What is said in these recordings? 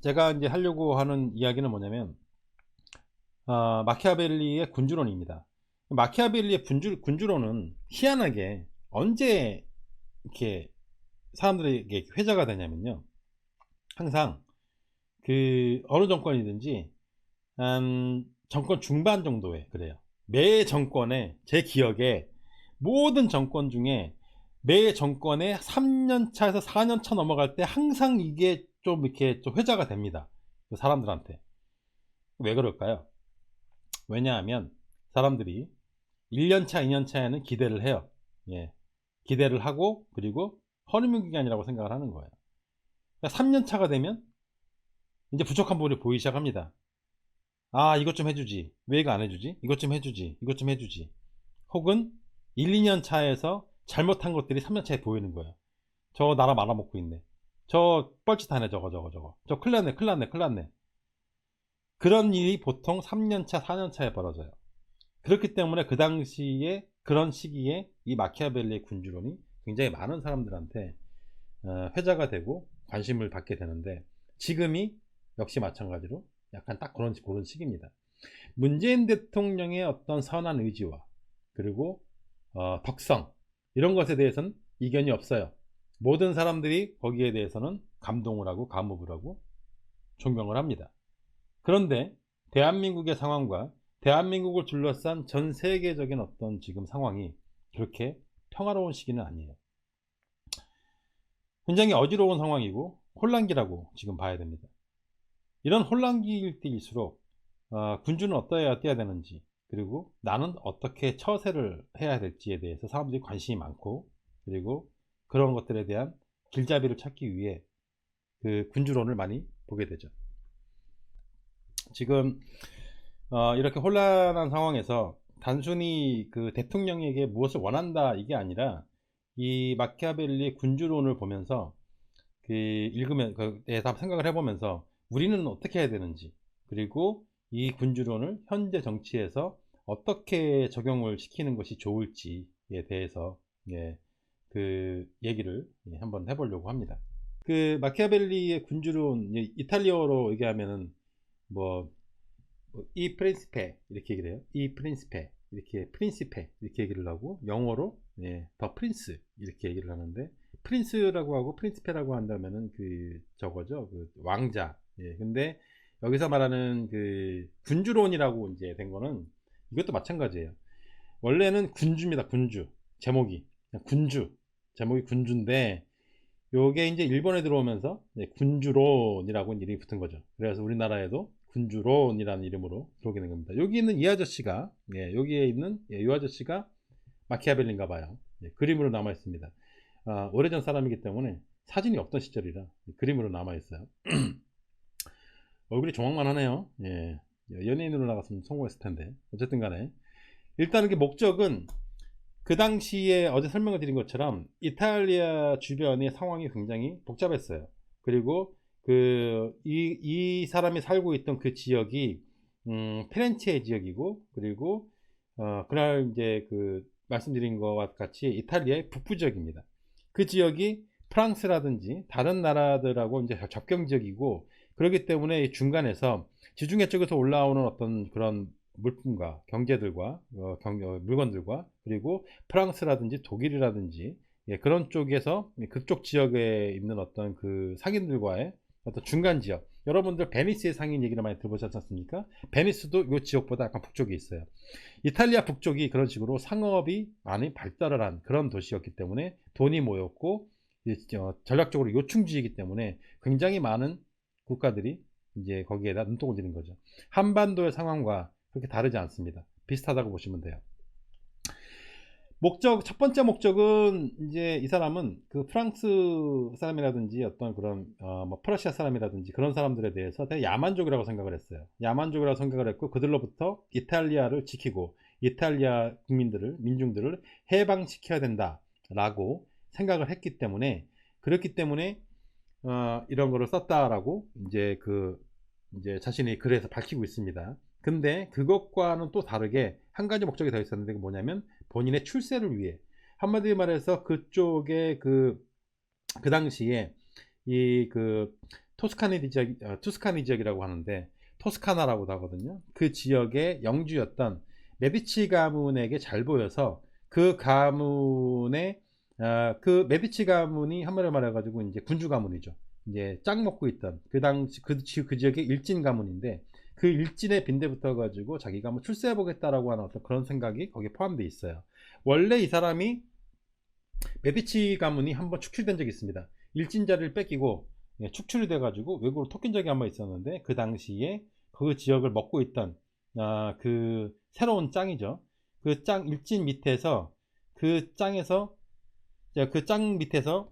제가 이제 하려고 하는 이야기는 뭐냐면 마키아벨리의 군주론입니다. 마키아벨리의 군주론은 희한하게 언제 이렇게 사람들에게 회자가 되냐면요, 항상 그 어느 정권이든지 한 정권 중반 정도에 그래요. 매 정권에, 제 기억에 모든 정권 중에 매 정권에 3년 차에서 4년 차 넘어갈 때 항상 이게 좀 이렇게 좀 회자가 됩니다, 그 사람들한테. 왜 그럴까요? 왜냐하면 사람들이 1년 차, 2년 차에는 기대를 해요. 예. 기대를 하고, 그리고 허니문 기간이라고 생각을 하는 거예요. 그러니까 3년 차가 되면 이제 부족한 부분이 보이기 시작합니다. 아, 이것 좀 해주지. 왜 이거 안 해주지? 이것 좀 해주지. 이것 좀 해주지. 혹은 1, 2년 차에서 잘못한 것들이 3년 차에 보이는 거예요. 저 나라 말아먹고 있네. 저 뻘짓하네. 저거. 저 큰일 났네, 큰일 났네, 큰일 났네. 그런 일이 보통 3년 차, 4년 차에 벌어져요. 그렇기 때문에 그 당시에, 그런 시기에 이 마키아벨리의 군주론이 굉장히 많은 사람들한테 회자가 되고 관심을 받게 되는데, 지금이 역시 마찬가지로 약간 딱 그런 시기입니다. 문재인 대통령의 어떤 선한 의지와, 그리고 덕성, 이런 것에 대해서는 이견이 없어요. 모든 사람들이 거기에 대해서는 감동을 하고 감목을 하고 존경을 합니다. 그런데 대한민국의 상황과 대한민국을 둘러싼 전 세계적인 어떤 지금 상황이 그렇게 평화로운 시기는 아니에요. 굉장히 어지러운 상황이고 혼란기라고 지금 봐야 됩니다. 이런 혼란기일 때일수록 군주는 어떠해야 뛰어야 되는지, 그리고 나는 어떻게 처세를 해야 될지에 대해서 사람들이 관심이 많고, 그리고 그런 것들에 대한 길잡이를 찾기 위해 그 군주론을 많이 보게 되죠. 지금 이렇게 혼란한 상황에서 단순히 그 대통령에게 무엇을 원한다 이게 아니라, 이 마키아벨리 군주론을 보면서 그 읽으면 그 대해서 생각을 해보면서 우리는 어떻게 해야 되는지, 그리고 이 군주론을 현재 정치에서 어떻게 적용을 시키는 것이 좋을지에 대해서, 예, 그 얘기를 한번 해보려고 합니다. 그 마키아벨리의 군주론, 이탈리아어로 얘기하면은 뭐 이 프린시페 이렇게 얘기를 해요. 이 프린시페 이렇게, 프린시페 이렇게 얘기를 하고, 영어로 더 프린스 이렇게 얘기를 하는데, 프린스라고 하고 프린시페라고 한다면은 그 저거죠, 그 왕자. 근데 여기서 말하는 그 군주론이라고 이제 된 거는 이것도 마찬가지예요. 원래는 군주입니다. 군주. 제목이 그냥 군주, 제목이 군주인데, 요게 이제 일본에 들어오면서 군주론이라고 이름이 붙은 거죠. 그래서 우리나라에도 군주론이라는 이름으로 들어오게 된 겁니다. 여기 있는 이 아저씨가, 여기에 있는 이 아저씨가 마키아벨리인가 봐요. 그림으로 남아 있습니다. 오래전 사람이기 때문에 사진이 없던 시절이라 그림으로 남아 있어요. 얼굴이 조망만하네요. 연예인으로 나갔으면 성공했을 텐데. 어쨌든 간에 일단은 그 목적은, 그 당시에 어제 설명을 드린 것처럼 이탈리아 주변의 상황이 굉장히 복잡했어요. 그리고 이 사람이 살고 있던 그 지역이 피렌체의 지역이고, 그리고 그날 이제 그 말씀드린 것과 같이 이탈리아의 북부 지역입니다. 그 지역이 프랑스라든지 다른 나라들하고 이제 접경 지역이고, 그렇기 때문에 중간에서 지중해 쪽에서 올라오는 어떤 그런 물품과 경제들과 물건들과, 그리고 프랑스라든지 독일이라든지, 그런 쪽에서 그쪽 지역에 있는 어떤 그 상인들과의 어떤 중간 지역, 여러분들 베니스의 상인 얘기를 많이 들어보셨지 않습니까? 베니스도 이 지역보다 약간 북쪽에 있어요. 이탈리아 북쪽이 그런 식으로 상업이 많이 발달을 한 그런 도시였기 때문에 돈이 모였고, 전략적으로 요충지이기 때문에 굉장히 많은 국가들이 이제 거기에다 눈독을 들인 거죠. 한반도의 상황과 그렇게 다르지 않습니다. 비슷하다고 보시면 돼요. 첫 번째 목적은, 이제 이 사람은 그 프랑스 사람이라든지 어떤 그런 뭐 퍼러시아 사람이라든지 그런 사람들에 대해서 되게 야만족이라고 생각을 했어요. 야만족이라고 생각을 했고, 그들로부터 이탈리아를 지키고 이탈리아 민중들을 해방시켜야 된다라고 생각을 했기 때문에, 그렇기 때문에 이런 거를 썼다라고 이제 자신의 글에서 밝히고 있습니다. 근데 그것과는 또 다르게 한 가지 목적이 더 있었는데, 그게 뭐냐면 본인의 출세를 위해, 한마디로 말해서 그쪽에 그 당시에 이 그 투스카니 지역이라고 하는데 토스카나라고도 하거든요. 그 지역의 영주였던 메디치 가문에게 잘 보여서 그 가문의 그 메디치 가문이 한마디로 말해가지고 이제 군주 가문이죠. 이제 짱 먹고 있던 그 당시 그 지역의 일진 가문인데 그 일진의 빈대붙어 가지고 자기가 뭐 출세해 보겠다라고 하는 어떤 그런 생각이 거기에 포함되어 있어요. 원래 이 사람이 메디치 가문이 한번 축출된 적이 있습니다. 일진 자리를 뺏기고 축출이 돼 가지고 외국으로 토낀 적이 한번 있었는데 그 당시에 그 지역을 먹고 있던 그 새로운 짱이죠. 그 짱 일진 밑에서 그 짱에서 그 짱 밑에서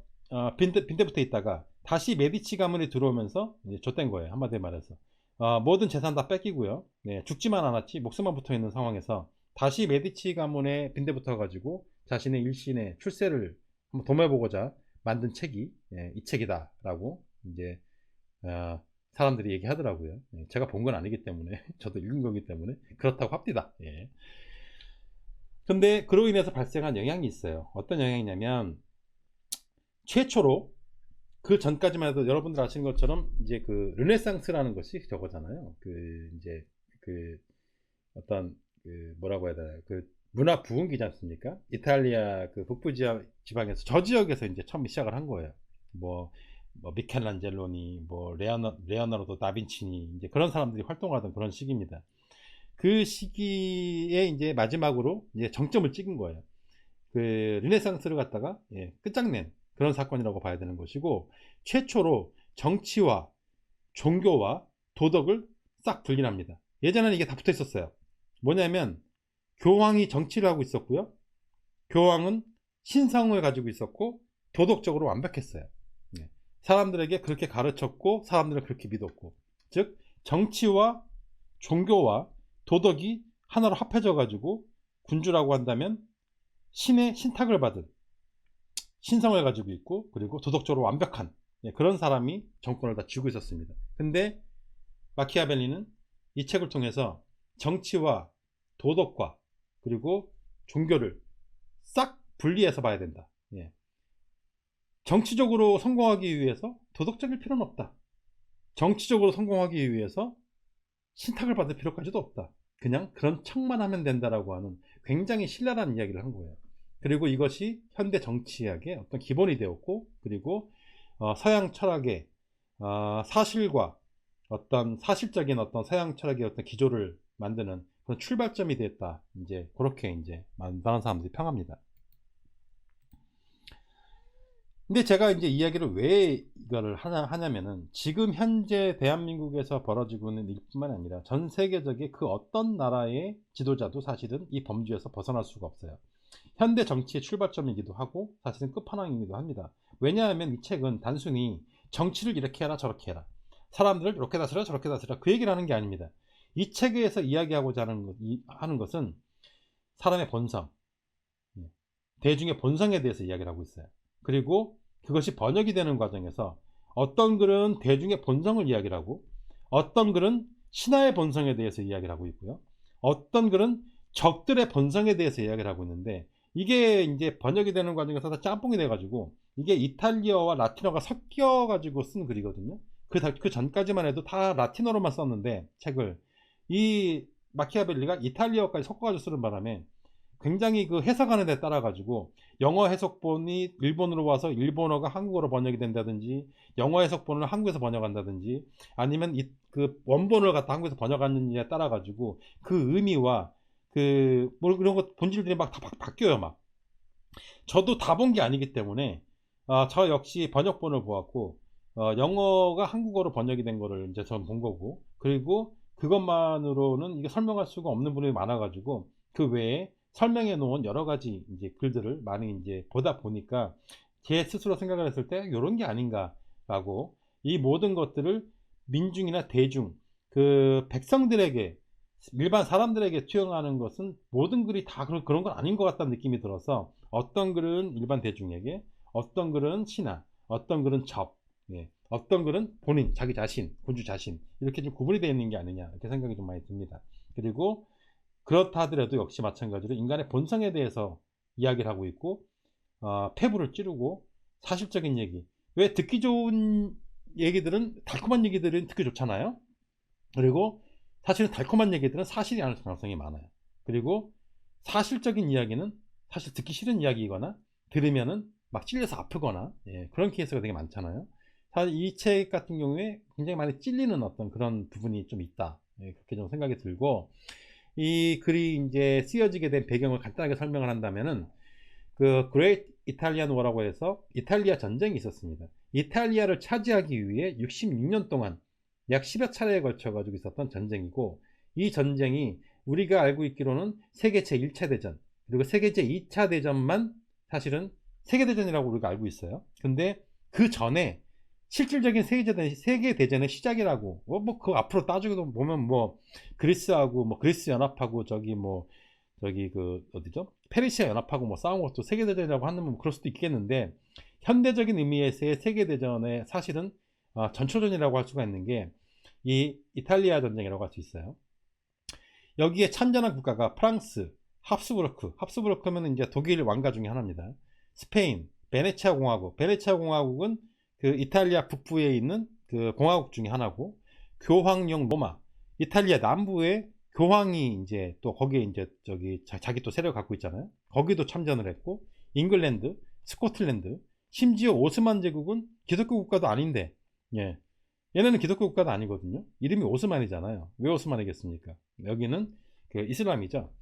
빈대붙어 있다가 다시 메디치 가문이 들어오면서 이제 좆된 거예요. 한마디로 말해서 모든 재산 다 뺏기고요. 네, 죽지만 않았지 목숨만 붙어 있는 상황에서 다시 메디치 가문에 빈대붙어 가지고 자신의 일신의 출세를 한번 도매보고자 만든 책이 이 책이다 라고 이제 사람들이 얘기하더라고요. 제가 본 건 아니기 때문에 저도 읽은 거기 때문에 그렇다고 합니다. 근데 그로 인해서 발생한 영향이 있어요. 어떤 영향이냐면 최초로 그 전까지만 해도 여러분들 아시는 것처럼 이제 그 르네상스라는 것이 저거잖아요. 그 이제 그 어떤 그 뭐라고 해야 되나 그 문화 부흥기지 않습니까? 이탈리아 그 북부 지방에서 저 지역에서 이제 처음 시작을 한 거예요. 뭐 미켈란젤로니, 뭐 레오나르도 다빈치니 이제 그런 사람들이 활동하던 그런 시기입니다. 그 시기에 이제 마지막으로 이제 정점을 찍은 거예요. 그 르네상스를 갖다가 끝장낸 그런 사건이라고 봐야 되는 것이고 최초로 정치와 종교와 도덕을 싹 분리합니다. 예전에는 이게 다 붙어 있었어요. 뭐냐면 교황이 정치를 하고 있었고요. 교황은 신성을 가지고 있었고 도덕적으로 완벽했어요. 사람들에게 그렇게 가르쳤고 사람들은 그렇게 믿었고 즉 정치와 종교와 도덕이 하나로 합해져 가지고 군주라고 한다면 신의 신탁을 받은 신성을 가지고 있고 그리고 도덕적으로 완벽한 그런 사람이 정권을 다 쥐고 있었습니다. 근데 마키아벨리는 이 책을 통해서 정치와 도덕과 그리고 종교를 싹 분리해서 봐야 된다. 정치적으로 성공하기 위해서 도덕적일 필요는 없다. 정치적으로 성공하기 위해서 신탁을 받을 필요까지도 없다. 그냥 그런 척만 하면 된다라고 하는 굉장히 신랄한 이야기를 한 거예요. 그리고 이것이 현대 정치학의 어떤 기본이 되었고 그리고 서양 철학의 사실과 어떤 사실적인 어떤 서양 철학의 어떤 기조를 만드는 그런 출발점이 됐다. 이제 그렇게 이제 많은 사람들이 평합니다. 근데 제가 이제 이야기를 왜 이거를 하냐면은 지금 현재 대한민국에서 벌어지고 있는 일뿐만 아니라 전 세계적인 그 어떤 나라의 지도자도 사실은 이 범주에서 벗어날 수가 없어요. 현대 정치의 출발점이기도 하고 사실은 끝판왕이기도 합니다. 왜냐하면 이 책은 단순히 정치를 이렇게 해라 저렇게 해라 사람들을 이렇게 다스려 저렇게 다스려 그 얘기를 하는 게 아닙니다. 이 책에서 이야기하고자 하는 것은 사람의 본성, 대중의 본성에 대해서 이야기를 하고 있어요. 그리고 그것이 번역이 되는 과정에서 어떤 글은 대중의 본성을 이야기를 하고 어떤 글은 신화의 본성에 대해서 이야기를 하고 있고요. 어떤 글은 적들의 본성에 대해서 이야기를 하고 있는데 이게 이제 번역이 되는 과정에서 다 짬뽕이 돼가지고 이게 이탈리아와 라틴어가 섞여가지고 쓴 글이거든요. 그 전까지만 해도 다 라틴어로만 썼는데 책을 이 마키아벨리가 이탈리아어까지 섞어가지고 쓰는 바람에 굉장히 그 해석하는 데 따라 가지고 영어 해석본이 일본으로 와서 일본어가 한국어로 번역이 된다든지 영어 해석본을 한국에서 번역한다든지 아니면 그 원본을 갖다 한국에서 번역하느냐에 따라 가지고 그 의미와 그 뭐 이런 것 본질들이 막 다 바뀌어요. 막 저도 다 본 게 아니기 때문에 저 역시 번역본을 보았고 영어가 한국어로 번역이 된 거를 이제 전 본 거고 그리고 그것만으로는 이게 설명할 수가 없는 부분이 많아 가지고 그 외에 설명해 놓은 여러 가지 이제 글들을 많이 이제 보다 보니까 제 스스로 생각을 했을 때 이런 게 아닌가라고 이 모든 것들을 민중이나 대중 그 백성들에게 일반 사람들에게 투영하는 것은 모든 글이 다 그런 건 아닌 것 같다는 느낌이 들어서 어떤 글은 일반 대중에게 어떤 글은 신하 어떤 글은 접 어떤 글은 본인 자기 자신 군주 자신 이렇게 좀 구분이 되어 있는 게 아니냐 이렇게 생각이 좀 많이 듭니다. 그리고 그렇다 하더라도 역시 마찬가지로 인간의 본성에 대해서 이야기를 하고 있고 폐부를 찌르고 사실적인 얘기 왜 듣기 좋은 얘기들은, 달콤한 얘기들은 듣기 좋잖아요. 그리고 사실은 달콤한 얘기들은 사실이 아닐 가능성이 많아요. 그리고 사실적인 이야기는 사실 듣기 싫은 이야기이거나 들으면은 막 찔려서 아프거나, 예, 그런 케이스가 되게 많잖아요. 사실 이 책 같은 경우에 굉장히 많이 찔리는 어떤 그런 부분이 좀 있다, 예, 그렇게 좀 생각이 들고, 이 글이 이제 쓰여지게 된 배경을 간단하게 설명을 한다면은, 그 그레이트 이탈리안 워라고 해서 이탈리아 전쟁이 있었습니다. 이탈리아를 차지하기 위해 66년 동안 약 10여 차례에 걸쳐 가지고 있었던 전쟁이고, 이 전쟁이 우리가 알고 있기로는 세계 제1차 대전 그리고 세계 제2차 대전만 사실은 세계대전이라고 우리가 알고 있어요. 근데 그 전에 실질적인 세계대전의 시작이라고, 그 앞으로 따지고 보면 뭐 그리스하고 뭐 그리스 연합하고 저기 그 어디죠? 페르시아 연합하고 뭐 싸운 것도 세계대전이라고 하는 뭐 그럴 수도 있겠는데, 현대적인 의미에서의 세계대전의 사실은 전초전이라고 할 수가 있는 게 이 이탈리아 전쟁이라고 할 수 있어요. 여기에 참전한 국가가 프랑스, 합스부르크면 이제 독일 왕가 중에 하나입니다. 스페인, 베네치아 공화국. 베네치아 공화국은 그 이탈리아 북부에 있는 그 공화국 중에 하나고, 교황령 로마, 이탈리아 남부에 교황이 이제 또 거기에 이제 저기 자기 또 세력을 갖고 있잖아요. 거기도 참전을 했고, 잉글랜드, 스코틀랜드, 심지어 오스만 제국은 기독교 국가도 아닌데, 예, 얘네는 기독교 국가도 아니거든요. 이름이 오스만이잖아요. 왜 오스만이겠습니까? 여기는 그 이슬람이죠.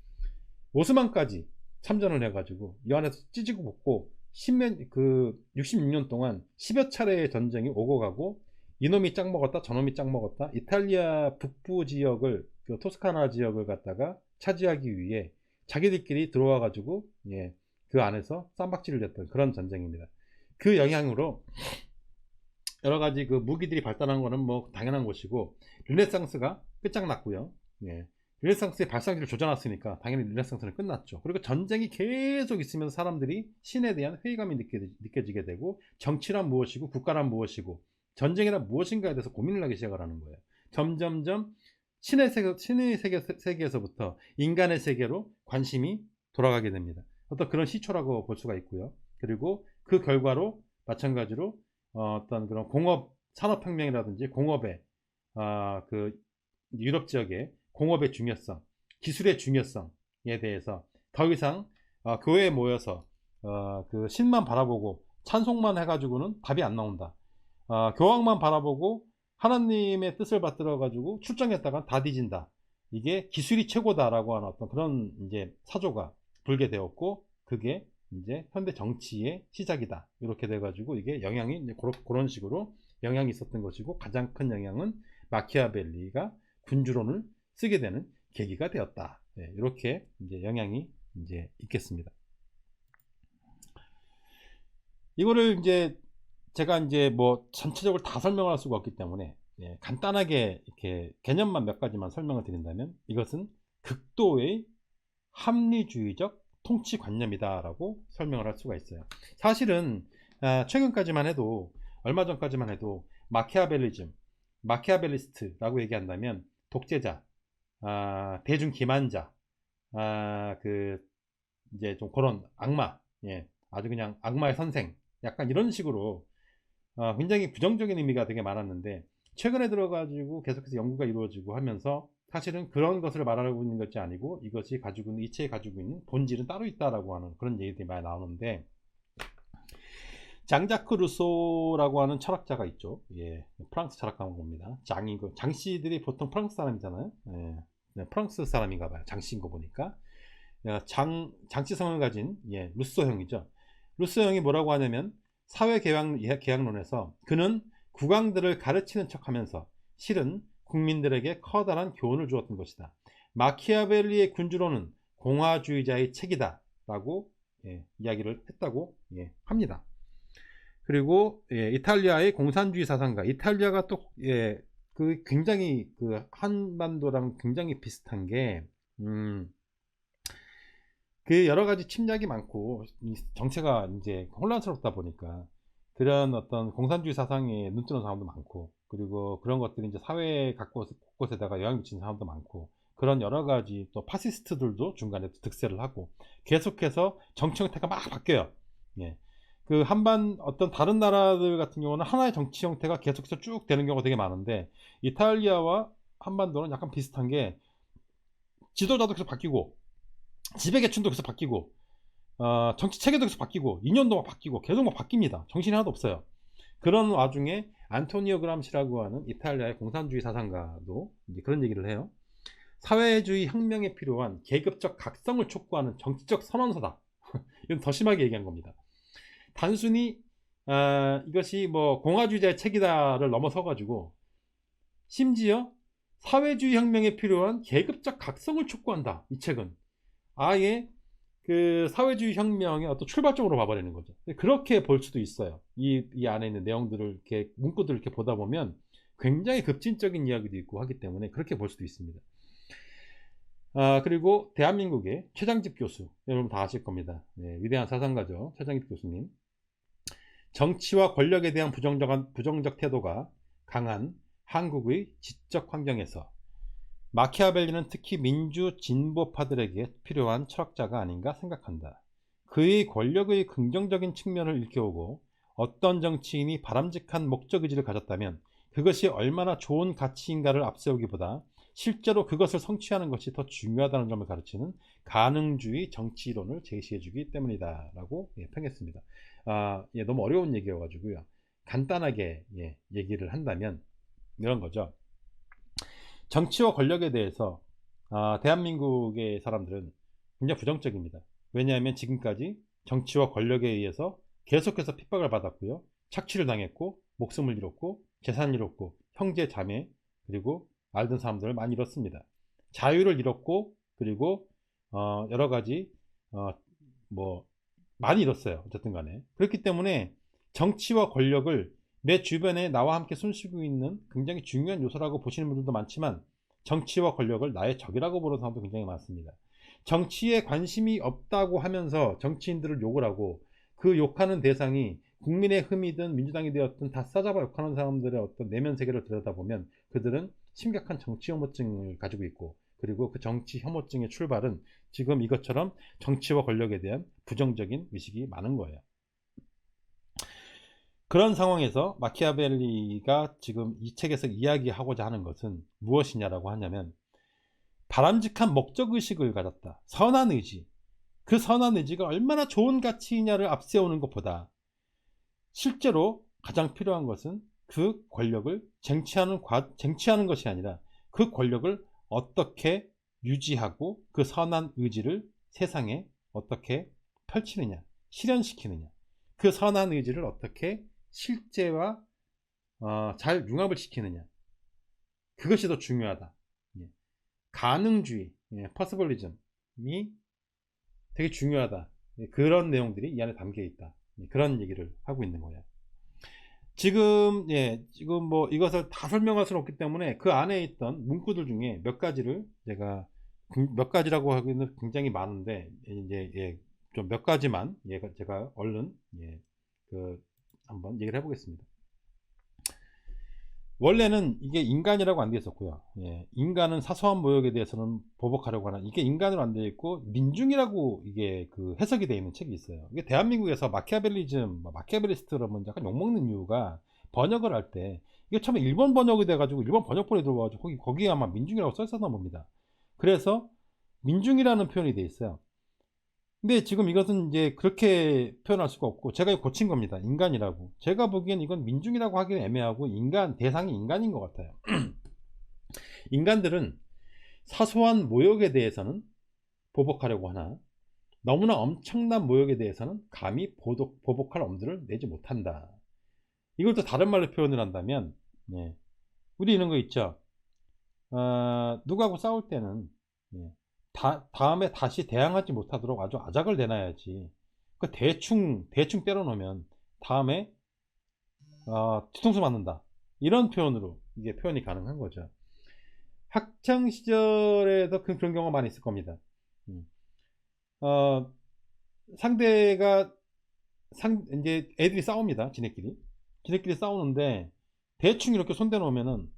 오스만까지 참전을 해가지고 이 안에서 찢고 볶고 66년 동안 10여 차례의 전쟁이 오고 가고, 이놈이 짝 먹었다 저놈이 짝 먹었다, 이탈리아 북부 지역을, 그 토스카나 지역을 갖다가 차지하기 위해 자기들끼리 들어와 가지고, 예, 그 안에서 쌈박질을 했던 그런 전쟁입니다. 그 영향으로 여러 가지 그 무기들이 발달한 거는 뭐 당연한 것이고, 르네상스가 끝장났고요. 예. 르네상스의 발상지를 조져놨으니까 당연히 르네상스는 끝났죠. 그리고 전쟁이 계속 있으면 사람들이 신에 대한 회의감이 느껴지게 되고, 정치란 무엇이고 국가란 무엇이고 전쟁이란 무엇인가에 대해서 고민을 하기 시작을 하는 거예요. 점점점 신의 세계에서부터 인간의 세계로 관심이 돌아가게 됩니다. 어떤 그런 시초라고 볼 수가 있고요. 그리고 그 결과로 마찬가지로 어떤 그런 공업 산업혁명이라든지 공업의 그 유럽 지역의 공업의 중요성, 기술의 중요성에 대해서 더 이상 교회에 모여서 그 신만 바라보고 찬송만 해가지고는 답이 안 나온다. 교황만 바라보고 하나님의 뜻을 받들어 가지고 출정했다가 다 뒤진다. 이게 기술이 최고다라고 하는 어떤 그런 이제 사조가 불게 되었고, 그게 이제 현대 정치의 시작이다. 이렇게 돼가지고 이게 영향이 이제 그런 식으로 영향이 있었던 것이고, 가장 큰 영향은 마키아벨리가 군주론을 쓰게 되는 계기가 되었다. 네, 이렇게 이제 영향이 이제 있겠습니다. 이거를 이제 제가 이제 뭐 전체적으로 다 설명할 수가 없기 때문에, 예, 간단하게 이렇게 개념만 몇 가지만 설명을 드린다면, 이것은 극도의 합리주의적 통치관념이다라고 설명을 할 수가 있어요. 사실은 최근까지만 해도, 얼마 전까지만 해도 마키아벨리스트라고 얘기한다면 독재자, 대중 기만자, 그 이제 좀 그런 악마, 예, 아주 그냥 악마의 선생, 약간 이런 식으로 굉장히 부정적인 의미가 되게 많았는데, 최근에 들어가지고 계속해서 연구가 이루어지고 하면서 사실은 그런 것을 말하고 있는 것이 아니고, 이것이 가지고 있는, 이체에 가지고 있는 본질은 따로 있다라고 하는 그런 얘기들이 많이 나오는데, 장자크 루소라고 하는 철학자가 있죠. 예, 프랑스 철학가입니다. 장씨들이 보통 프랑스 사람이잖아요. 예, 프랑스 사람인가 봐요. 장씨인 거 보니까. 장씨성을 가진, 예, 루소형이죠. 루소형이 뭐라고 하냐면, 사회계약론에서 그는 국왕들을 가르치는 척하면서 실은 국민들에게 커다란 교훈을 주었던 것이다. 마키아벨리의 군주론은 공화주의자의 책이다 라고, 예, 이야기를 했다고, 예, 합니다. 그리고, 예, 이탈리아의 공산주의 사상가, 이탈리아가 또, 예, 그 굉장히 그 한반도랑 굉장히 비슷한 게, 그 여러 가지 침략이 많고 정체가 이제 혼란스럽다 보니까 그런 어떤 공산주의 사상에 눈뜨는 사람도 많고, 그리고 그런 것들이 이제 사회 곳곳에다가 영향 미치는 사람도 많고, 그런 여러 가지 또 파시스트들도 중간에 득세를 하고 계속해서 정치 형태가 막 바뀌어요. 예. 그 어떤 다른 나라들 같은 경우는 하나의 정치 형태가 계속해서 쭉 되는 경우가 되게 많은데, 이탈리아와 한반도는 약간 비슷한 게, 지도자도 계속 바뀌고 지배계층도 계속 바뀌고 정치 체계도 계속 바뀌고 2년도 막 바뀌고 계속 막 바뀝니다. 정신이 하나도 없어요. 그런 와중에 안토니오 그람시라고 하는 이탈리아의 공산주의 사상가도 이제 그런 얘기를 해요. 사회주의 혁명에 필요한 계급적 각성을 촉구하는 정치적 선언서다. 이건 더 심하게 얘기한 겁니다. 단순히 이것이 뭐 공화주의자의 책이다를 넘어서 가지고, 심지어 사회주의 혁명에 필요한 계급적 각성을 촉구한다. 이 책은 아예 그 사회주의 혁명의 어떤 출발점으로 봐버리는 거죠. 그렇게 볼 수도 있어요. 이 안에 있는 내용들을 이렇게 문구들을 이렇게 보다 보면 굉장히 급진적인 이야기도 있고 하기 때문에 그렇게 볼 수도 있습니다. 그리고 대한민국의 최장집 교수, 여러분 다 아실 겁니다. 네, 위대한 사상가죠. 최장집 교수님. 정치와 권력에 대한 부정적 태도가 강한 한국의 지적 환경에서 마키아벨리는 특히 민주 진보파들에게 필요한 철학자가 아닌가 생각한다. 그의 권력의 긍정적인 측면을 일깨우고 어떤 정치인이 바람직한 목적의지를 가졌다면 그것이 얼마나 좋은 가치인가를 앞세우기보다 실제로 그것을 성취하는 것이 더 중요하다는 점을 가르치는 가능주의 정치이론을 제시해주기 때문이다 라고 평했습니다. 너무 어려운 얘기여가지고요, 간단하게 얘기를 한다면 이런 거죠. 정치와 권력에 대해서 대한민국의 사람들은 굉장히 부정적입니다. 왜냐하면 지금까지 정치와 권력에 의해서 계속해서 핍박을 받았고요, 착취를 당했고, 목숨을 잃었고, 재산을 잃었고, 형제 자매 그리고 알던 사람들을 많이 잃었습니다. 자유를 잃었고, 그리고 여러 가지 뭐 많이 잃었어요. 어쨌든 간에 그렇기 때문에 정치와 권력을 내 주변에 나와 함께 숨쉬고 있는 굉장히 중요한 요소라고 보시는 분들도 많지만, 정치와 권력을 나의 적이라고 보는 사람도 굉장히 많습니다. 정치에 관심이 없다고 하면서 정치인들을 욕을 하고, 그 욕하는 대상이 국민의 흠이든 민주당이 되었든 다 싸잡아 욕하는 사람들의 어떤 내면 세계를 들여다보면 그들은 심각한 정치 혐오증을 가지고 있고, 그리고 그 정치 혐오증의 출발은 지금 이것처럼 정치와 권력에 대한 부정적인 의식이 많은 거예요. 그런 상황에서 마키아벨리가 지금 이 책에서 이야기하고자 하는 것은 무엇이냐라고 하냐면, 바람직한 목적의식을 가졌다. 선한 의지. 그 선한 의지가 얼마나 좋은 가치이냐를 앞세우는 것보다 실제로 가장 필요한 것은 그 권력을 쟁취하는 것이 아니라 그 권력을 어떻게 유지하고 그 선한 의지를 세상에 어떻게 펼치느냐, 실현시키느냐, 그 선한 의지를 어떻게 실제와 잘 융합을 시키느냐, 그것이 더 중요하다. 가능주의, 퍼스벌리즘이 되게 중요하다. 그런 내용들이 이 안에 담겨 있다. 그런 얘기를 하고 있는 거예요. 지금 뭐 이것을 다 설명할 수는 없기 때문에 그 안에 있던 문구들 중에 몇 가지를 제가, 몇 가지라고 하기는 굉장히 많은데 이제 좀 몇 가지만 제가 얼른 한번 얘기를 해보겠습니다. 원래는 이게 인간이라고 안 되어 있었고요. 인간은 사소한 모욕에 대해서는 보복하려고 하는, 이게 인간으로 안 되어 있고 민중이라고 이게 그 해석이 되어 있는 책이 있어요. 이게 대한민국에서 마키아벨리스트라면 약간 욕먹는 이유가, 번역을 할 때 이게 처음에 일본 번역이 돼가지고 일본 번역본에 들어와가지고 거기에 아마 민중이라고 써있었나 봅니다. 그래서 민중이라는 표현이 되어 있어요. 근데 지금 이것은 이제 그렇게 표현할 수가 없고 제가 고친 겁니다. 인간이라고. 제가 보기엔 이건 민중이라고 하기는 애매하고 대상이 인간인 것 같아요. 인간들은 사소한 모욕에 대해서는 보복하려고 하나 너무나 엄청난 모욕에 대해서는 감히 보복할 엄두를 내지 못한다. 이걸 또 다른 말로 표현을 한다면, 우리 이런 거 있죠. 누구하고 싸울 때는 다음에 다시 대항하지 못하도록 아주 아작을 내놔야지. 그 대충 때려놓으면 다음에 뒤통수 맞는다. 이런 표현으로 이게 표현이 가능한 거죠. 학창 시절에도 그런 경우가 많이 있을 겁니다. 상대가 이제 애들이 싸웁니다. 지네끼리 싸우는데 대충 이렇게 손대 놓으면은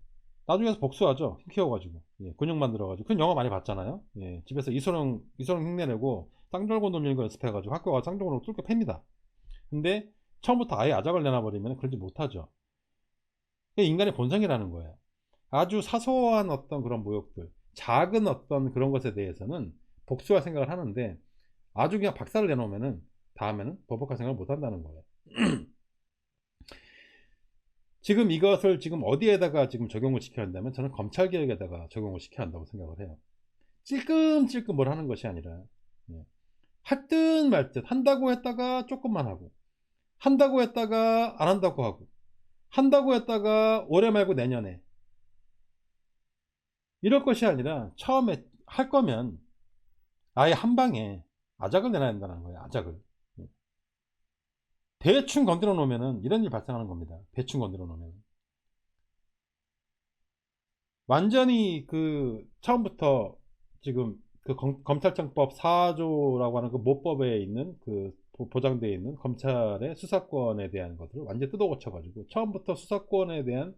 나중에 서 복수하죠. 힘 키워가지고 근육 만들어가지고. 그런 영화 많이 봤잖아요. 집에서 이소룡 흉내내고 쌍절곤 돌리는 거 연습해가지고 학교 가서 쌍절곤으로 뚫게 팹니다. 근데 처음부터 아예 아작을 내놔버리면 그러지 못하죠. 이게 인간의 본성이라는 거예요. 아주 사소한 어떤 그런 모욕들, 작은 어떤 그런 것에 대해서는 복수할 생각을 하는데, 아주 그냥 박살을 내놓으면은 다음에는 보복할 생각을 못 한다는 거예요. 지금 이것을 지금 어디에다가 지금 적용을 시켜야 한다면, 저는 검찰개혁에다가 적용을 시켜야 한다고 생각을 해요. 찔끔찔끔 뭘 하는 것이 아니라, 할 듯 말 듯, 한다고 했다가 조금만 하고, 한다고 했다가 안 한다고 하고, 한다고 했다가 올해 말고 내년에, 이럴 것이 아니라 처음에 할 거면 아예 한 방에 아작을 내놔야 된다는 거예요. 아작을. 대충 건드려 놓으면은 이런 일 발생하는 겁니다. 대충 건드려 놓으면. 완전히 그 처음부터 지금 그 검찰청법 4조라고 하는 그 모법에 있는 그 보장되어 있는 검찰의 수사권에 대한 것들을 완전히 뜯어고쳐 가지고 처음부터 수사권에 대한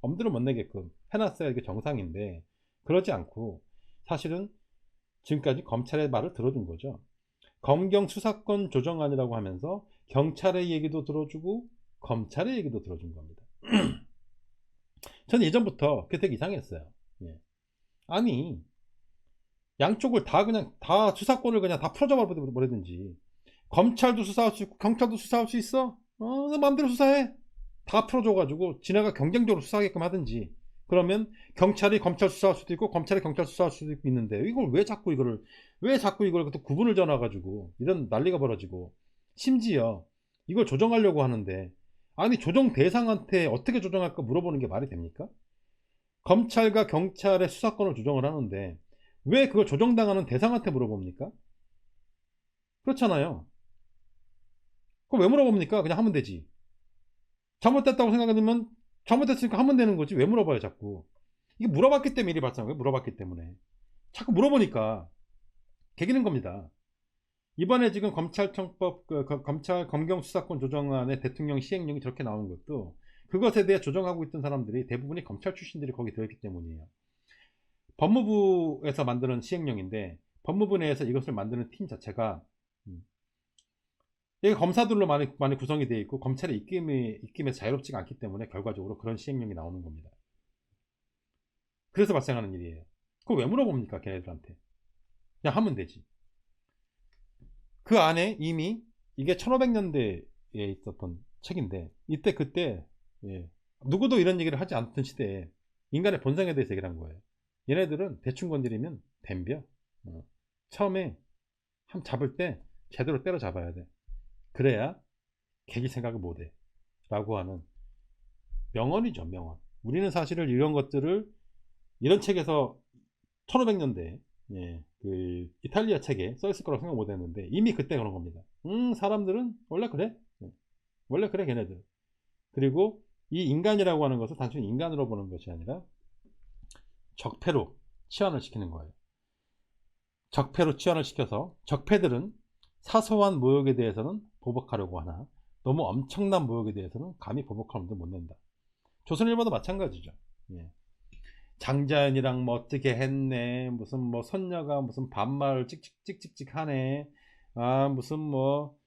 엄두를 못 내게끔 해놨어야 이게 정상인데, 그러지 않고 사실은 지금까지 검찰의 말을 들어준 거죠. 검경 수사권 조정안이라고 하면서 경찰의 얘기도 들어주고 검찰의 얘기도 들어준 겁니다. 저는 예전부터 그게 되게 이상했어요. 아니, 양쪽을 다 그냥 다 수사권을 그냥 다 풀어줘 버리든지, 검찰도 수사할 수 있고 경찰도 수사할 수 있어? 너 마음대로 수사해. 다 풀어줘가지고 지네가 경쟁적으로 수사하게끔 하든지, 그러면 경찰이 검찰 수사할 수도 있고 검찰이 경찰 수사할 수도 있는데, 이걸 왜 자꾸 이걸 또 구분을 져놔가지고 이런 난리가 벌어지고, 심지어 이걸 조정하려고 하는데, 아니 조정 대상한테 어떻게 조정할까 물어보는 게 말이 됩니까? 검찰과 경찰의 수사권을 조정을 하는데 왜 그걸 조정당하는 대상한테 물어봅니까? 그렇잖아요. 그럼 왜 물어봅니까? 그냥 하면 되지. 잘못됐다고 생각하면 잘못됐으니까 하면 되는 거지. 왜 물어봐요 자꾸. 이게 물어봤기 때문에 일이 발생한 거예요. 물어봤기 때문에 자꾸 물어보니까 개기는 겁니다. 이번에 지금 검찰청법 검찰 검경 수사권 조정안의 대통령 시행령이 저렇게 나온 것도 그것에 대해 조정하고 있던 사람들이 대부분이 검찰 출신들이 거기 들어있기 때문이에요. 법무부에서 만드는 시행령인데, 법무부 내에서 이것을 만드는 팀 자체가 이게 검사들로 많이 구성이 되어 있고 검찰의 입김에서 자유롭지가 않기 때문에 결과적으로 그런 시행령이 나오는 겁니다. 그래서 발생하는 일이에요. 그걸 왜 물어봅니까 걔네들한테. 그냥 하면 되지. 그 안에 이미 이게 1500년대에 있었던 책인데, 그때 누구도 이런 얘기를 하지 않던 시대에 인간의 본성에 대해서 얘기를 한 거예요. 얘네들은 대충 건드리면 덤벼. 처음에 잡을 때 제대로 때려잡아야 돼. 그래야 개기 생각을 못해 라고 하는 명언이죠. 명언. 우리는 사실은 이런 것들을 이런 책에서 1500년대 그 이탈리아 책에 써있을 거라고 생각 못했는데, 이미 그때 그런 겁니다. 사람들은 원래 그래. 원래 그래 걔네들. 그리고 이 인간이라고 하는 것을 단순히 인간으로 보는 것이 아니라 적폐로 치환을 시키는 거예요. 적폐로 치환을 시켜서 적폐들은 사소한 모욕에 대해서는 보복하려고 하나 너무 엄청난 모욕에 대해서는 감히 보복할 놈도 못 낸다. 조선일보도 마찬가지죠. 장자연이랑 뭐 어떻게 했네, 무슨 뭐 선녀가 무슨 반말을 찍찍찍찍 하네, 무슨 뭐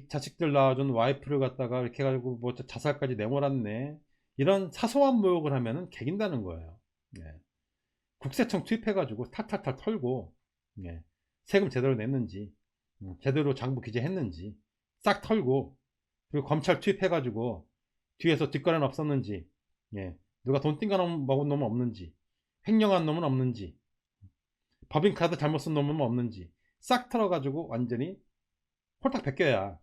자식들 낳아준 와이프를 갖다가 이렇게 해가지고 뭐 자살까지 내몰았네, 이런 사소한 모욕을 하면은 개긴다는 거예요. 국세청 투입해가지고 탈탈탈 털고, 세금 제대로 냈는지, 제대로 장부 기재했는지 싹 털고, 그리고 검찰 투입해가지고 뒤에서 뒷거래는 없었는지, 누가 돈 띵가 먹은 놈은 없는지, 횡령한 놈은 없는지, 법인카드 잘못 쓴 놈은 없는지 싹 털어가지고 완전히 홀딱 벗겨야,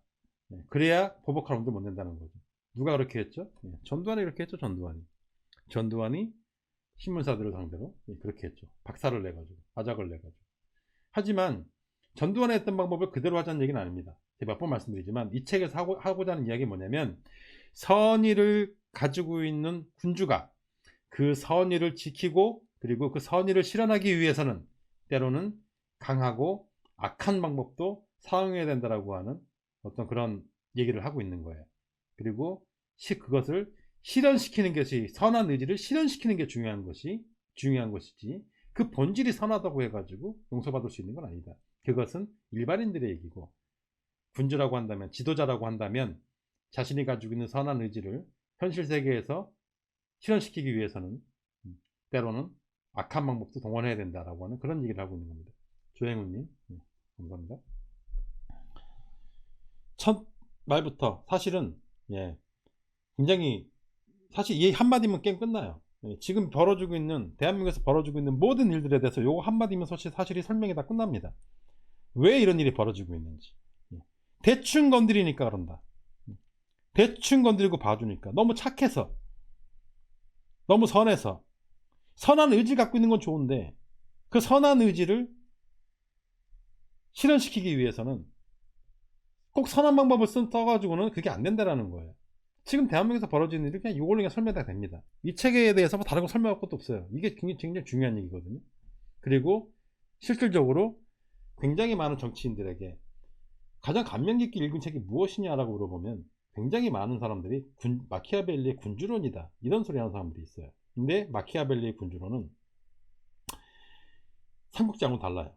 그래야 보복할 놈도 못 낸다는 거죠. 누가 그렇게 했죠? 전두환이 그렇게 했죠. 전두환이 신문사들을 상대로 그렇게 했죠. 박살을 내가지고, 아작을 내가지고. 하지만 전두환이 했던 방법을 그대로 하자는 얘기는 아닙니다. 제가 몇 번 말씀드리지만 이 책에서 하고자 하는 이야기가 뭐냐면, 선의를 가지고 있는 군주가 그 선의를 지키고 그리고 그 선의를 실현하기 위해서는 때로는 강하고 악한 방법도 사용해야 된다라고 하는 어떤 그런 얘기를 하고 있는 거예요. 그리고 그것을 실현시키는 것이, 선한 의지를 실현시키는 게 중요한 것이지, 그 본질이 선하다고 해가지고 용서받을 수 있는 건 아니다. 그것은 일반인들의 얘기고 군주라고 한다면, 지도자라고 한다면 자신이 가지고 있는 선한 의지를 현실 세계에서 실현시키기 위해서는 때로는 악한 방법도 동원해야 된다라고 하는 그런 얘기를 하고 있는 겁니다. 조행훈님, 감사합니다. 첫 말부터 사실은 굉장히 사실 이 한마디면 게임 끝나요. 지금 벌어지고 있는 대한민국에서 벌어지고 있는 모든 일들에 대해서 요거 한마디면 사실이 설명이 다 끝납니다. 왜 이런 일이 벌어지고 있는지. 대충 건드리니까 그런다. 대충 건드리고 봐주니까 너무 착해서, 너무 선해서. 선한 의지 갖고 있는 건 좋은데 그 선한 의지를 실현시키기 위해서는 꼭 선한 방법을 써가지고는 그게 안 된다라는 거예요. 지금 대한민국에서 벌어지는 일이 그냥 이걸로 그냥 설명이 됩니다. 이 책에 대해서 뭐 다른 거 설명할 것도 없어요. 이게 굉장히 중요한 얘기거든요. 그리고 실질적으로 굉장히 많은 정치인들에게 가장 감명 깊게 읽은 책이 무엇이냐라고 물어보면 굉장히 많은 사람들이 마키아벨리의 군주론이다 이런 소리 하는 사람들이 있어요. 근데 마키아벨리의 군주론은 삼국지하고는 달라요.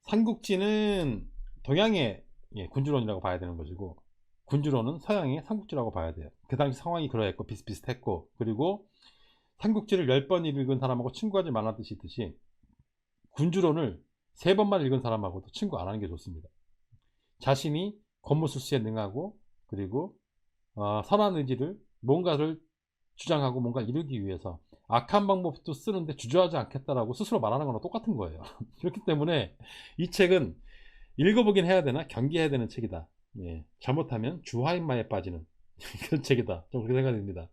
삼국지는 동양의 군주론이라고 봐야 되는 것이고 군주론은 서양의 삼국지라고 봐야 돼요. 그 당시 상황이 그러했고 비슷비슷했고, 그리고 삼국지를 10번 읽은 사람하고 친구하지 말라듯이 군주론을 3번만 읽은 사람하고도 친구 안 하는 게 좋습니다. 자신이 권모술수에 능하고 그리고 선한 의지를 뭔가를 주장하고 뭔가 이루기 위해서 악한 방법도 쓰는데 주저하지 않겠다라고 스스로 말하는 거랑 똑같은 거예요. 그렇기 때문에 이 책은 읽어보긴 해야 되나 경계해야 되는 책이다. 잘못하면 주화인마에 빠지는 그런 책이다. 좀 그렇게 생각이 듭니다.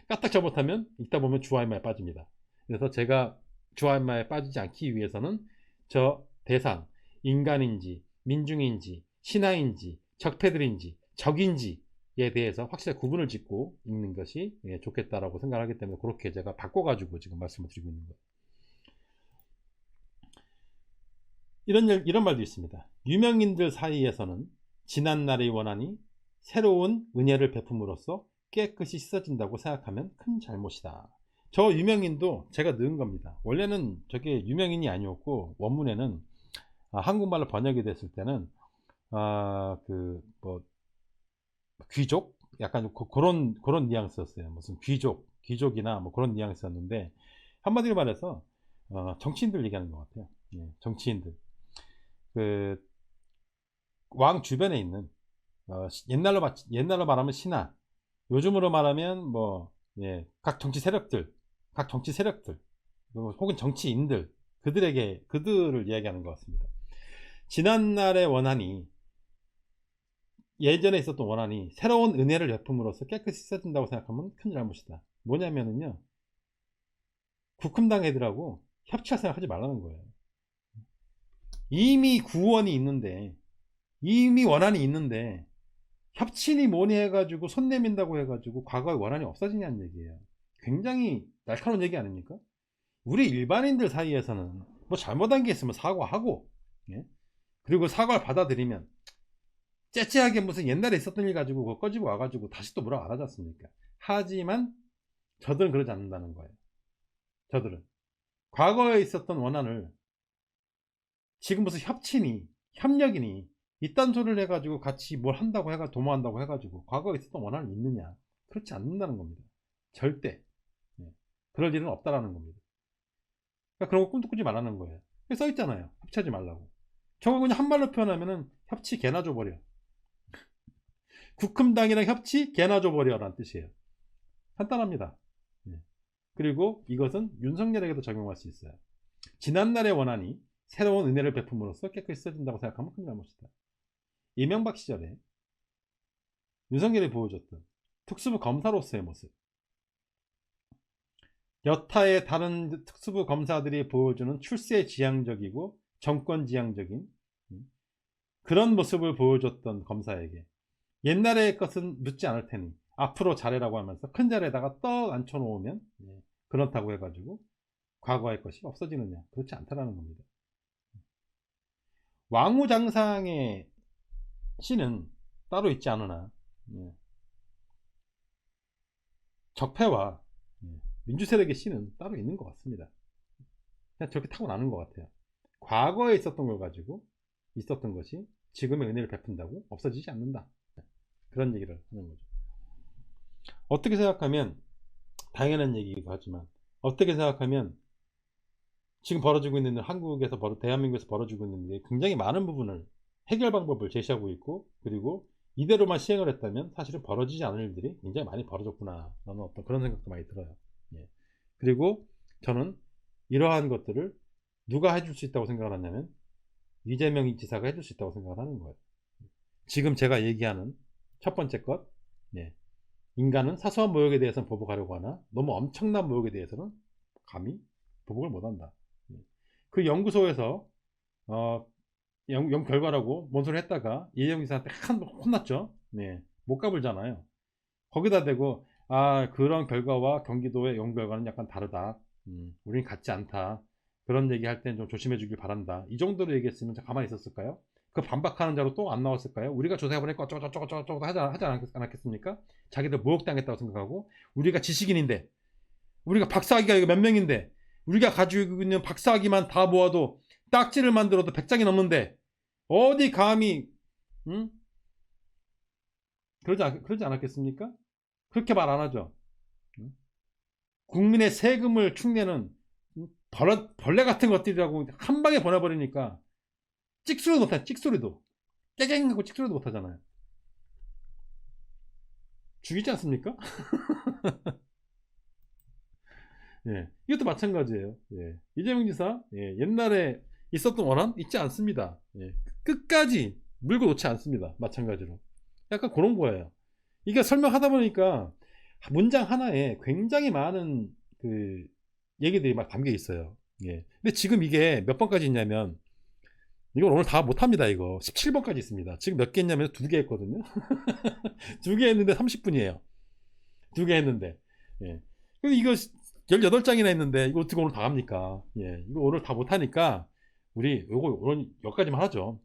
까딱 잘못하면 읽다 보면 주화인마에 빠집니다. 그래서 제가 주화인마에 빠지지 않기 위해서는 저 대상, 인간인지 민중인지 신하인지 적폐들인지 적인지에 대해서 확실히 구분을 짓고 읽는 것이 좋겠다라고 생각하기 때문에 그렇게 제가 바꿔가지고 지금 말씀을 드리고 있는 거예요. 이런 말도 있습니다. 유명인들 사이에서는 지난날의 원한이 새로운 은혜를 베품으로써 깨끗이 씻어진다고 생각하면 큰 잘못이다. 저 유명인도 제가 넣은 겁니다. 원래는 저게 유명인이 아니었고 원문에는 한국말로 번역이 됐을 때는 귀족? 약간 그런 뉘앙스였어요. 무슨 귀족이나 뭐 그런 뉘앙스였는데 한마디로 말해서 정치인들 얘기하는 것 같아요. 정치인들. 왕 주변에 있는 옛날로 말하면 신하, 요즘으로 말하면 각 정치 세력들 혹은 정치인들, 그들을 이야기하는 것 같습니다. 지난날의 원한이, 예전에 있었던 원한이 새로운 은혜를 베품으로써 깨끗이 씻어진다고 생각하면 큰 잘못이다. 뭐냐면은요, 국힘당 애들하고 협치할 생각하지 말라는 거예요. 이미 구원이 있는데, 이미 원한이 있는데 협친이 뭐니 해가지고 손 내민다고 해가지고 과거의 원한이 없어지냐는 얘기예요. 굉장히 날카로운 얘기 아닙니까? 우리 일반인들 사이에서는 뭐 잘못한 게 있으면 사과하고, 그리고 사과를 받아들이면 째째하게 무슨 옛날에 있었던 일 가지고 그거 꺼지고 와가지고 다시 또 뭐라고 안 하지 않습니까? 하지만 저들은 그러지 않는다는 거예요. 저들은 과거에 있었던 원한을 지금 무슨 협력이니 이딴 소리를 해가지고 같이 뭘 한다고 해가지고 도모한다고 해가지고 과거에 있었던 원한을 잊느냐? 그렇지 않는다는 겁니다. 절대 그럴 일은 없다라는 겁니다. 그러니까 그런 거 꿈도 꾸지 말라는 거예요. 써있잖아요. 협치하지 말라고. 저거 그냥 한말로 표현하면은 협치 개나 줘버려. 국힘당이랑 협치 개나 줘버려 라는 뜻이에요. 간단합니다. 그리고 이것은 윤석열에게도 적용할 수 있어요. 지난날의 원한이 새로운 은혜를 베품으로써 깨끗이 써진다고 생각하면 큰 잘못이다. 이명박 시절에 윤석열이 보여줬던 특수부 검사로서의 모습, 여타의 다른 특수부 검사들이 보여주는 출세 지향적이고 정권 지향적인 그런 모습을 보여줬던 검사에게 옛날의 것은 묻지 않을 테니 앞으로 잘해라고 하면서 큰 자리에다가 떡 앉혀놓으면 그렇다고 해가지고 과거의 것이 없어지느냐? 그렇지 않다라는 겁니다. 왕후장상의 씨는 따로 있지 않으나 적폐와 민주세력의 씨는 따로 있는 것 같습니다. 그냥 저렇게 타고나는 것 같아요. 과거에 있었던 걸 가지고 있었던 것이 지금의 은혜를 베푼다고 없어지지 않는다. 그런 얘기를 하는 거죠. 어떻게 생각하면 당연한 얘기이기도 하지만, 어떻게 생각하면 지금 벌어지고 있는 한국에서 대한민국에서 벌어지고 있는 게 굉장히 많은 부분을 해결 방법을 제시하고 있고, 그리고 이대로만 시행을 했다면 사실은 벌어지지 않을 일들이 굉장히 많이 벌어졌구나 라는 어떤 그런 생각도 많이 들어요. 예. 그리고 저는 이러한 것들을 누가 해줄 수 있다고 생각을 하냐면 이재명 지사가 해줄 수 있다고 생각을 하는 거예요. 지금 제가 얘기하는 첫 번째 것, 예. 인간은 사소한 모욕에 대해서는 보복하려고 하나 너무 엄청난 모욕에 대해서는 감히 보복을 못한다. 예. 그 연구소에서 결과라고 뭔 소리 했다가 이재명 지사한테 혼났죠. 네. 못 가불잖아요. 거기다 대고 그런 결과와 경기도의 연구 결과는 약간 다르다. 우린 같지 않다. 그런 얘기 할 땐 좀 조심해 주길 바란다. 이 정도로 얘기했으면 가만히 있었을까요? 그 반박하는 자로 또 안 나왔을까요? 우리가 조사해보니까 어쩌고저쩌고 하지 않았겠습니까? 자기들 모욕당했다고 생각하고, 우리가 지식인인데, 우리가 박사학위가 이거 몇 명인데, 우리가 가지고 있는 박사학위만 다 모아도 딱지를 만들어도 100장이 넘는데 어디 감히 그러지 않았겠습니까? 그렇게 말 안 하죠. 국민의 세금을 축내는 벌레 같은 것들이라고 한 방에 보내버리니까 찍소리도 못해. 찍소리도 깨갱하고 찍소리도 못하잖아요. 죽이지 않습니까? 예, 이것도 마찬가지예요. 예, 이재명 지사 옛날에 있었던 원한 있지 않습니다. 예, 끝까지 물고 놓지 않습니다. 마찬가지로 약간 그런 거예요. 이게 설명하다 보니까 문장 하나에 굉장히 많은 그 얘기들이 막 담겨 있어요. 예. 근데 지금 이게 몇 번까지 있냐면, 이건 오늘 다 못합니다. 이거 17번까지 있습니다. 지금 몇 개 했냐면 2개 했거든요. 2개 했는데 30분이에요. 2개 했는데. 예. 근데 이거 18장이나 했는데 이거 어떻게 오늘 다 합니까? 예. 이거 오늘 다 못하니까 우리 요거 오늘 여기까지만 하죠.